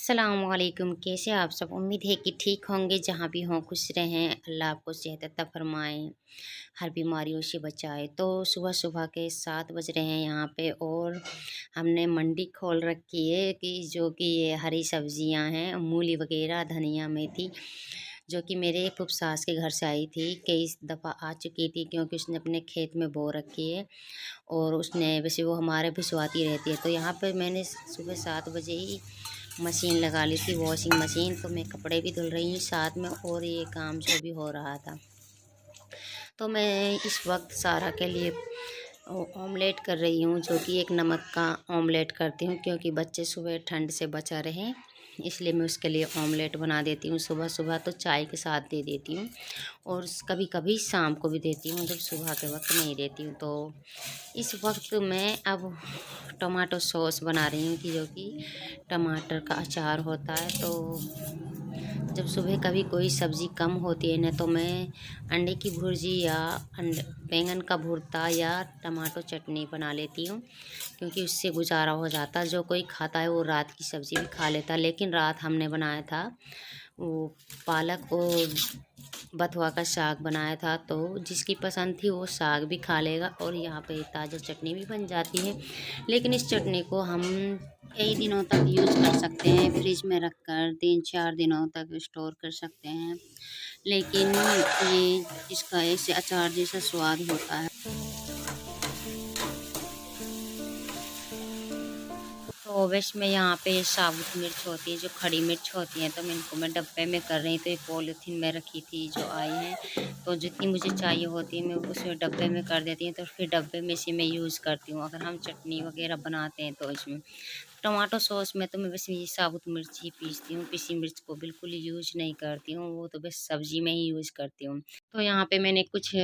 अस्सलामुअलैकुम। कैसे आप सब? उम्मीद है कि ठीक होंगे। जहाँ भी हों खुश रहें, अल्लाह आपको सेहत अता फरमाए, हर बीमारियों से बचाए। तो सुबह सुबह के 7 बज रहे हैं यहाँ पे, और हमने मंडी खोल रखी है कि जो कि ये हरी सब्जियां हैं, मूली वगैरह, धनिया, मेथी, जो कि मेरे फूफी सास के घर से आई थी। कई दफ़ा आ चुकी थी क्योंकि उसने अपने खेत में बो रखी है, और उसने वैसे वो हमारे भिजवाती रहती है। तो यहाँ पे मैंने सुबह 7 बजे ही मशीन लगा ली थी, वॉशिंग मशीन। तो मैं कपड़े भी धुल रही हूँ साथ में, और ये काम जो भी हो रहा था। तो मैं इस वक्त सारा के लिए ऑमलेट कर रही हूँ, जो कि एक नमक का ऑमलेट करती हूँ क्योंकि बच्चे सुबह ठंड से बचा रहें, इसलिए मैं उसके लिए ऑमलेट बना देती हूँ। सुबह सुबह तो चाय के साथ दे देती हूँ, और कभी कभी शाम को भी देती हूँ, जब सुबह के वक्त नहीं देती हूँ। तो इस वक्त मैं अब टमाटो सॉस बना रही हूँ, कि जो कि टमाटर का अचार होता है। तो जब सुबह कभी कोई सब्ज़ी कम होती है ना, तो मैं अंडे की भुर्जी या बैंगन का भुर्ता या टमाटो चटनी बना लेती हूँ, क्योंकि उससे गुजारा हो जाता है। जो कोई खाता है वो रात की सब्ज़ी भी खा लेता है, लेकिन रात हमने बनाया था वो पालक और बथुआ का साग बनाया था। तो जिसकी पसंद थी वो साग भी खा लेगा, और यहाँ पे ताज़ा चटनी भी बन जाती है। लेकिन इस चटनी को हम कई दिनों तक यूज़ कर सकते हैं, फ्रिज में रख कर 3-4 दिनों तक स्टोर कर सकते हैं। लेकिन ये इसका ऐसे अचार जैसा स्वाद होता है। तो वैसे में यहाँ पे साबुत मिर्च होती है, जो खड़ी मिर्च होती है, तो मैं डब्बे में कर रही। तो एक पॉलीथीन में रखी थी जो आई है, तो जितनी मुझे चाहिए होती है मैं उसमें डब्बे में कर देती हूँ। तो फिर डब्बे में से मैं यूज़ करती हूँ। अगर हम चटनी वगैरह बनाते हैं तो इसमें टमाटो सॉस में तो मैं बस ये साबुत मिर्च ही पीसती हूँ, पिसी मिर्च को बिल्कुल यूज़ नहीं करती हूँ, वो तो बस सब्ज़ी में ही यूज़ करती हूँ। तो यहाँ पे मैंने कुछ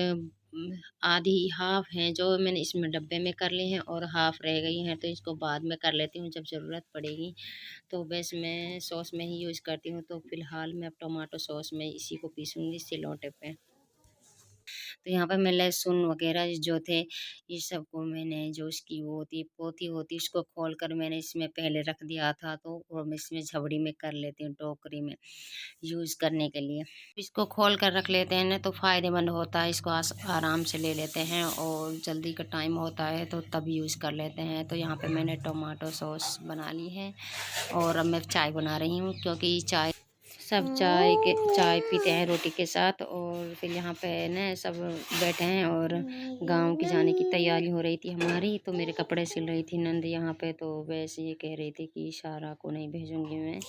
आधी हाफ़ हैं जो मैंने इसमें डब्बे में कर ली हैं, और हाफ़ रह गई हैं, तो इसको बाद में कर लेती हूँ जब ज़रूरत पड़ेगी। तो बस मैं सॉस में ही यूज़ करती हूँ। तो फ़िलहाल मैं अब टमाटो सॉस में इसी को पीसूँगी सिलौटे पे। तो यहाँ पे मैं लहसुन वगैरह जो थे, ये सबको मैंने जो इसकी वो होती है पोथी होती है, उसको खोल कर मैंने इसमें पहले रख दिया था। तो और मैं इसमें झबड़ी में कर लेती हूँ, टोकरी में यूज़ करने के लिए। इसको खोल कर रख लेते हैं ना, तो फ़ायदेमंद होता है। इसको आराम से ले लेते हैं, और जल्दी का टाइम होता है तो तब यूज़ कर लेते हैं। तो यहाँ पे मैंने टमाटो सॉस बना ली है, और अब मैं चाय बना रही हूँ, क्योंकि सब चाय पीते हैं रोटी के साथ। और फिर यहाँ पे ना सब बैठे हैं, और गांव की जाने की तैयारी हो रही थी हमारी। तो मेरे कपड़े सिल रही थी नंद यहाँ पे। तो वैसे ये कह रही थी कि सारा को नहीं भेजूंगी मैं।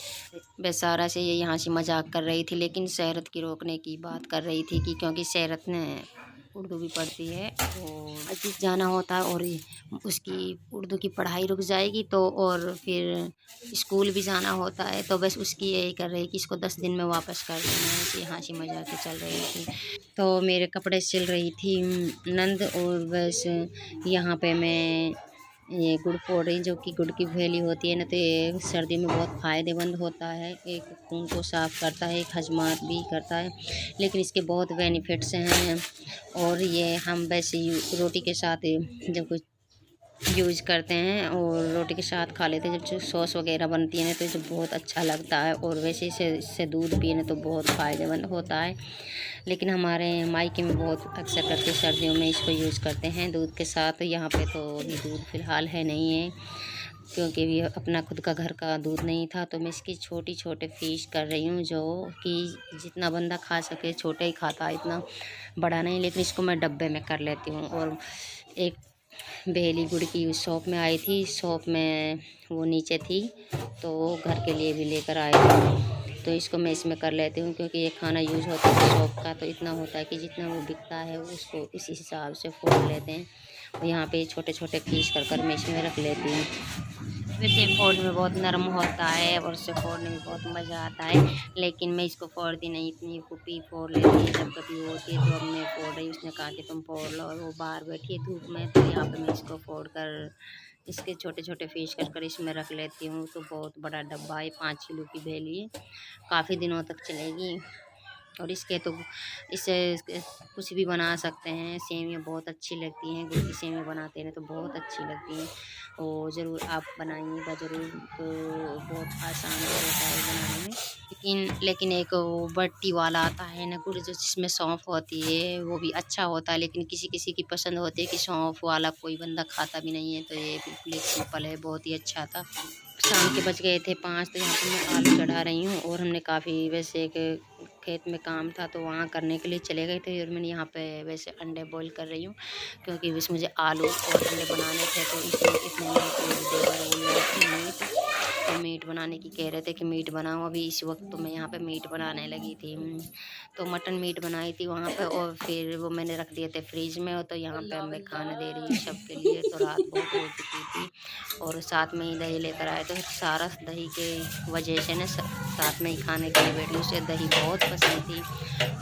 बस सारा से ये यहाँ से मजाक कर रही थी, लेकिन शहरत की रोकने की बात कर रही थी, कि क्योंकि शहरत ने उर्दू भी पढ़ती है, और अजीज जाना होता है, और उसकी उर्दू की पढ़ाई रुक जाएगी। तो और फिर स्कूल भी जाना होता है। तो बस उसकी यही कर रही कि इसको 10 दिन में वापस कर देना है, कि हँसी मज़ाक के चल रही थी। तो मेरे कपड़े सिल रही थी नंद, और बस यहाँ पे मैं ये गुड़ फोड़ रही, जो कि गुड़ की भेली होती है ना, तो ये सर्दी में बहुत फ़ायदेमंद होता है। एक खून को साफ़ करता है, एक हजमात भी करता है, लेकिन इसके बहुत बेनिफिट्स हैं। और ये हम वैसे रोटी के साथ जब कुछ यूज़ करते हैं, और रोटी के साथ खा लेते हैं। जब जो सॉस वगैरह बनती है ना, तो इसे बहुत अच्छा लगता है। और वैसे इसे इससे दूध पिए ना तो बहुत फ़ायदेमंद होता है। लेकिन हमारे मायके में बहुत अक्सर करके सर्दियों में इसको यूज़ करते हैं दूध के साथ। यहाँ पे तो अभी दूध फ़िलहाल है नहीं है, क्योंकि अभी अपना खुद का घर का दूध नहीं था। तो मैं इसकी छोटी छोटे पीस कर रही हूँ, जो कि जितना बंदा खा सके, छोटा ही खाता है, इतना बड़ा नहीं। लेकिन इसको मैं डब्बे में कर लेती हूँ। और एक बेली गुड़ की शॉप में आई थी, शॉप में वो नीचे थी, तो घर के लिए भी लेकर आए थे। तो इसको मैं इसमें कर लेती हूँ, क्योंकि ये खाना यूज़ होता है शॉप का, तो इतना होता है कि जितना वो बिकता है उसको इसी हिसाब से फोड़ लेते हैं। और यहाँ पे छोटे छोटे पीस कर मैं इसमें रख लेती हूँ। वैसे फोड़ने में बहुत नरम होता है, और उसे फोड़ने में बहुत मज़ा आता है। लेकिन मैं इसको फोड़ती नहीं, इतनी फूफी फोड़ लेती है जब कभी वो होती है। तो अब मैं फोड़ रही, उसने कहा कि तुम फोड़ लो, और वो बाहर बैठी है धूप में। तो यहाँ पे मैं इसको फोड़ कर इसके छोटे छोटे पीस कर इसमें रख लेती हूँ। तो बहुत बड़ा डब्बा है, 5 किलो की भेली है, काफ़ी दिनों तक चलेगी। और इसके तो इससे कुछ भी बना सकते हैं। सेवियाँ बहुत अच्छी लगती हैं, गुड़ की सेवियाँ बनाते हैं तो बहुत अच्छी लगती हैं। और ज़रूर आप बनाइएगा ज़रूर, तो बहुत आसान रहता है बनाने में। लेकिन एक वो बट्टी वाला आता है ना गुड़, जो जिसमें सौंफ होती है, वो भी अच्छा होता है, लेकिन किसी-किसी की पसंद होती है कि सौंफ वाला कोई बंदा खाता भी नहीं है, तो ये बिल्कुल एक सिंपल है, बहुत ही अच्छा था। शाम के बज गए थे 5, तो यहाँ पे मैं आलू चढ़ा रही हूँ और हमने काफ़ी वैसे एक खेत में काम था तो वहाँ करने के लिए चले गए थे, और मैंने यहाँ पे वैसे अंडे बॉईल कर रही हूँ, क्योंकि बस मुझे आलू और अंडे बनाने थे, तो इसलिए इतने में तो देवर बोल रहे थे मीट, तो मीट बनाने की कह रहे थे कि मीट बनाओ अभी इस वक्त, तो मैं यहाँ पे मीट बनाने लगी थी। तो मटन मीट बनाई थी वहाँ पे, और फिर वो मैंने रख दिए थे फ्रिज में, और तो यहाँ पे मैं खाना दे रही हूँ सबके लिए। तो रात बहुत हो चुकी थी और साथ में ही दही लेकर आए, तो सारा दही के वजह से ना साथ में ही खाने के लिए बैठी, उसे दही बहुत पसंद थी।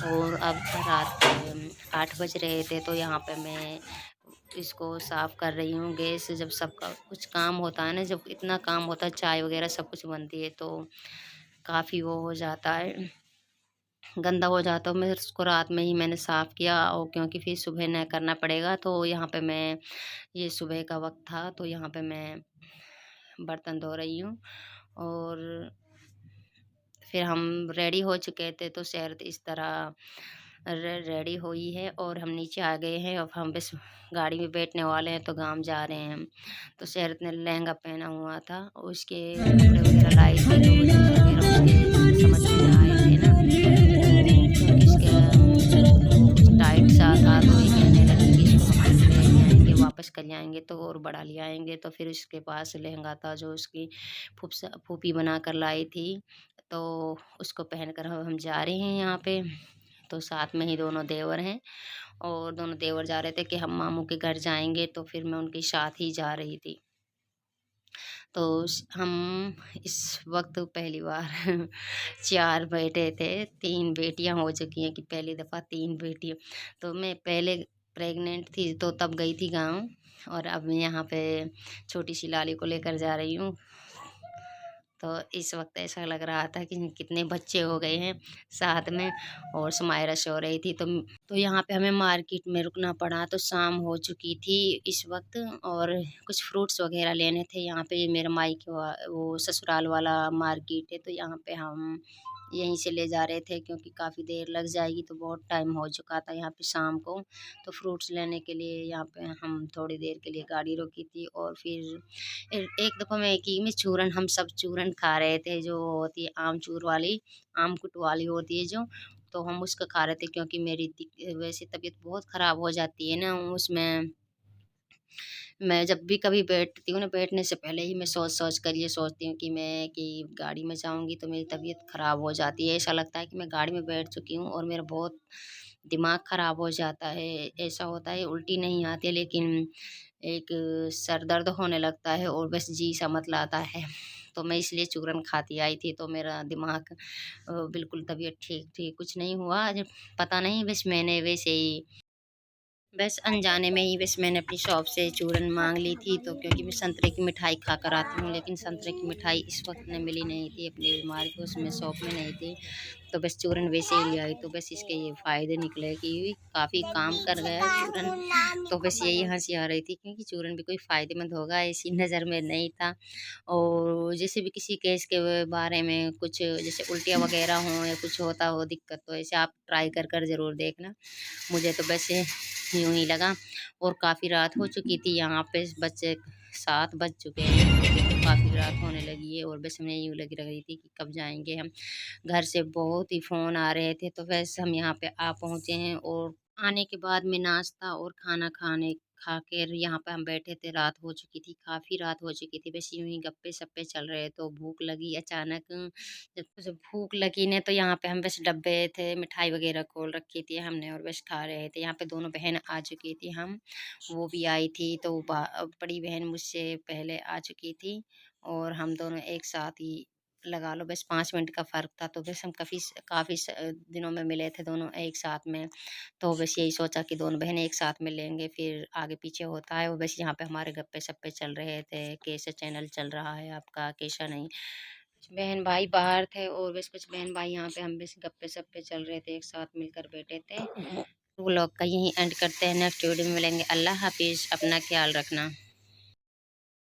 और अब रात के 8 बज रहे थे, तो यहाँ पे मैं इसको साफ़ कर रही हूँ गैस। जब सबका कुछ काम होता है ना, जब इतना काम होता है, चाय वग़ैरह सब कुछ बनती है, तो काफ़ी वो हो जाता है, गंदा हो जाता है। मैं उसको रात में ही मैंने साफ़ किया, और क्योंकि फिर सुबह न करना पड़ेगा, तो यहाँ पे मैं ये सुबह का वक़्त था, तो यहाँ पे मैं बर्तन धो रही हूँ। और फिर हम रेडी हो चुके थे, तो शरत इस तरह रेडी हुई है और हम नीचे आ गए हैं। अब हम बस गाड़ी में बैठने वाले हैं, तो गाँव जा रहे हैं हम। तो शरत ने लहंगा पहना हुआ था, उसके कपड़े वगैरह लाई थी, तो वो जीन्स वगैरह उसके समझ में आए थे ना, तो क्योंकि उसके वो कुछ टाइट सा था, तो ये कहने लगी कि इसको हम ले आएँगे, वापस कर आएँगे तो और बड़ा ले आएँगे। तो फिर उसके पास लहंगा था जो उसकी फूफी बना कर लाई थी, तो उसको पहनकर हम जा रहे हैं यहाँ पे। तो साथ में ही दोनों देवर हैं, और दोनों देवर जा रहे थे कि हम मामू के घर जाएँगे, तो फिर मैं उनके साथ ही जा रही थी। तो हम इस वक्त पहली बार 4 बेटे थे, 3 बेटियां हो चुकी हैं, कि पहली दफ़ा 3 बेटियां। तो मैं पहले प्रेग्नेंट थी तो तब गई थी गांव, और अब मैं यहाँ पे छोटी सी लाली को लेकर जा रही हूँ। तो इस वक़्त ऐसा लग रहा था कि कितने बच्चे हो गए हैं साथ में, और सुमायरा सो रही थी, तो यहाँ पे हमें मार्केट में रुकना पड़ा, तो शाम हो चुकी थी इस वक़्त, और कुछ फ्रूट्स वग़ैरह लेने थे। यहाँ पे मेरा मायके वो ससुराल वाला मार्केट है, तो यहाँ पे हम यहीं से ले जा रहे थे, क्योंकि काफ़ी देर लग जाएगी, तो बहुत टाइम हो चुका था यहाँ पे शाम को। तो फ्रूट्स लेने के लिए यहाँ पे हम थोड़ी देर के लिए गाड़ी रोकी थी, और फिर एक दफ़ा मैं की में चूरन, हम सब चूरन खा रहे थे, जो होती है आमचूर वाली, आमकुट वाली होती है जो, तो हम उसका खा रहे थे, क्योंकि मेरी वैसे तबीयत बहुत ख़राब हो जाती है ना उसमें। मैं जब भी कभी बैठती हूँ ना, बैठने से पहले ही मैं सोच-सोच कर ये सोचती हूँ कि गाड़ी में जाऊँगी तो मेरी तबीयत ख़राब हो जाती है। ऐसा लगता है कि मैं गाड़ी में बैठ चुकी हूँ और मेरा बहुत दिमाग ख़राब हो जाता है। ऐसा होता है, उल्टी नहीं आती है, लेकिन एक सर दर्द होने लगता है और बस जी सा मचलाता है। तो मैं इसलिए चूरन खाती आई थी, तो मेरा दिमाग बिल्कुल तबीयत ठीक थी, कुछ नहीं हुआ। ज पता नहीं, बस मैंने वैसे ही, बस अनजाने में ही बस मैंने अपनी शॉप से चूरन माँग ली थी, तो क्योंकि मैं संतरे की मिठाई खाकर आती हूँ, लेकिन संतरे की मिठाई इस वक़्त में मिली नहीं थी अपनी उसमें शॉप में नहीं थी। तो बस चूरन वैसे ही ले आई, तो बस इसके ये फ़ायदे निकले कि काफ़ी काम कर गया चूरन। तो बस यही हँसी आ रही थी, क्योंकि चूरन भी कोई फ़ायदेमंद होगा ऐसी नज़र में नहीं था। और जैसे भी किसी केस के बारे में कुछ, जैसे उल्टियाँ वग़ैरह हों या कुछ होता हो दिक्कत, तो ऐसे आप ट्राई कर ज़रूर देखना। मुझे तो वैसे यूँ ही लगा, और काफ़ी रात हो चुकी थी, यहाँ पे बच्चे 7 बज चुके हैं, तो काफ़ी रात होने लगी है, और बस हमें यूँ लगी रही थी कि कब जाएँगे हम। घर से बहुत ही फ़ोन आ रहे थे, तो बस हम यहाँ पे आ पहुँचे हैं, और आने के बाद में नाश्ता और खाना खा कर यहाँ पे हम बैठे थे। रात हो चुकी थी, काफ़ी रात हो चुकी थी, बस यूँ ही गप्पे-शप्पे चल रहे, तो भूख लगी अचानक। जब भूख लगी ने, तो यहाँ पे हम बस डब्बे थे, मिठाई वग़ैरह खोल रखी थी हमने और बस खा रहे थे। यहाँ पे दोनों बहन आ चुकी थी, वो भी आई थी, तो बड़ी बहन मुझसे पहले आ चुकी थी, और हम दोनों एक साथ ही, लगा लो बस 5 मिनट का फ़र्क था, तो बस हम काफ़ी दिनों में मिले थे दोनों एक साथ में। तो बस यही सोचा कि दोनों बहनें एक साथ मिलेंगे, फिर आगे-पीछे होता है, और बस यहाँ पे हमारे गप्पे-शप्पे चल रहे थे, कैसा चैनल चल रहा है आपका, कैसा नहीं। बहन भाई बाहर थे और बस कुछ बहन भाई यहाँ पे, हम बस गप्पे सप्पे चल रहे थे, एक साथ मिलकर बैठे थे। तो व्लॉग का यहीं एंड करते हैं, नेक्स्ट वीडियो में मिलेंगे। अल्लाह हाफिज़, अपना ख्याल रखना।